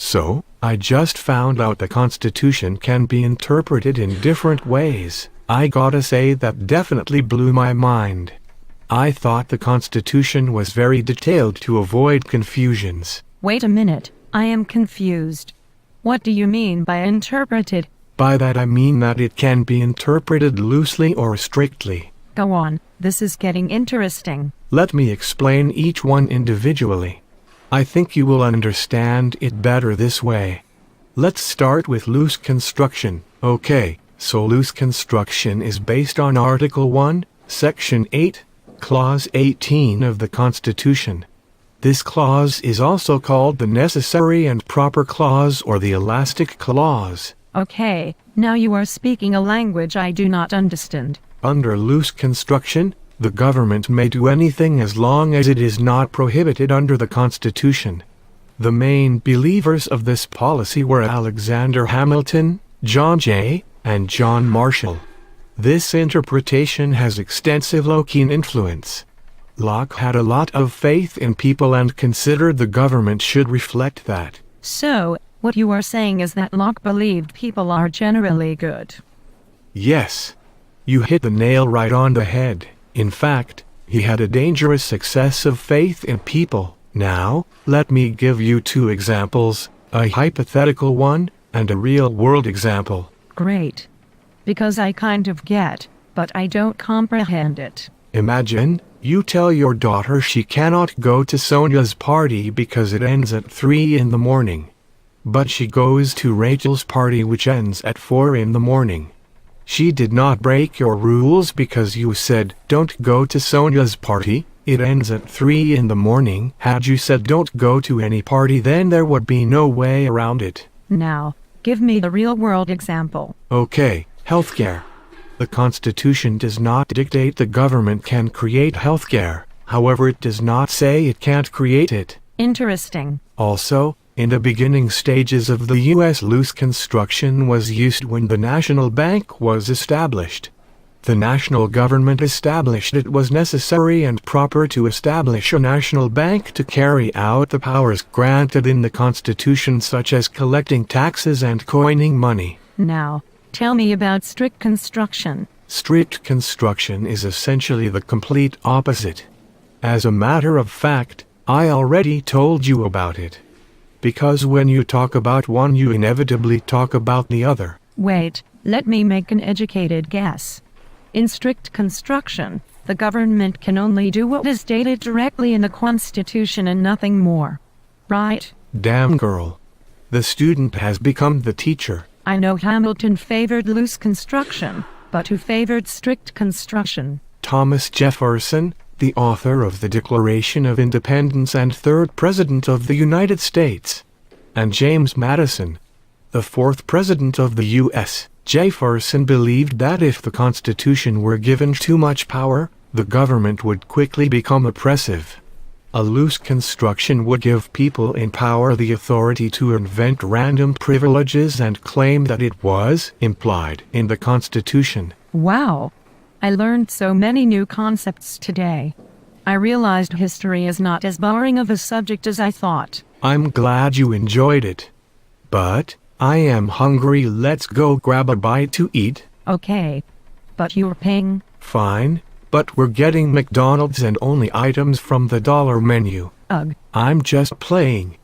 So, I just found out the Constitution can be interpreted in different ways. I gotta say that definitely blew my mind. I thought the Constitution was very detailed to avoid confusions. Wait a minute, I am confused. What do you mean by interpreted? By that I mean that it can be interpreted loosely or strictly. Go on, this is getting interesting. Let me explain each one individually. I think you will understand it better this way. Let's start with loose construction. Okay, so loose construction is based on Article 1, Section 8, Clause 18 of the Constitution. This clause is also called the Necessary and Proper Clause or the Elastic Clause. Okay, now you are speaking a language I do not understand. Under loose construction, the government may do anything as long as it is not prohibited under the Constitution. The main believers of this policy were Alexander Hamilton, John Jay, and John Marshall. This interpretation has extensive Lockean influence. Locke had a lot of faith in people and considered the government should reflect that. So, what you are saying is that Locke believed people are generally good. Yes. You hit the nail right on the head. In fact, he had a dangerous excess of faith in people. Now, let me give you two examples, a hypothetical one and a real-world example. Great. Because I kind of get, but I don't comprehend it. Imagine, you tell your daughter she cannot go to Sonia's party because it ends at 3 in the morning. But she goes to Rachel's party which ends at 4 in the morning. She did not break your rules because you said, don't go to Sonia's party, it ends at 3 in the morning. Had you said don't go to any party, then there would be no way around it. Now, give me the real-world example. Okay, healthcare. The Constitution does not dictate the government can create healthcare. However, it does not say it can't create it. Interesting. Also, in the beginning stages of the U.S., loose construction was used when the National Bank was established. The national government established it was necessary and proper to establish a national bank to carry out the powers granted in the Constitution, such as collecting taxes and coining money. Now, tell me about strict construction. Strict construction is essentially the complete opposite. As a matter of fact, I already told you about it. Because when you talk about one, you inevitably talk about the other. Wait, let me make an educated guess. In strict construction, the government can only do what is stated directly in the Constitution and nothing more. Right? Damn girl. The student has become the teacher. I know Hamilton favored loose construction, but who favored strict construction? Thomas Jefferson, the author of the Declaration of Independence and third President of the United States. And James Madison, the fourth President of the U.S. Jefferson believed that if the Constitution were given too much power, the government would quickly become oppressive. A loose construction would give people in power the authority to invent random privileges and claim that it was implied in the Constitution. Wow! I learned so many new concepts today. I realized history is not as boring of a subject as I thought. I'm glad you enjoyed it. But I am hungry. Let's go grab a bite to eat. Okay. But you're paying? Fine. But we're getting McDonald's and only items from the dollar menu. Ugh. I'm just playing.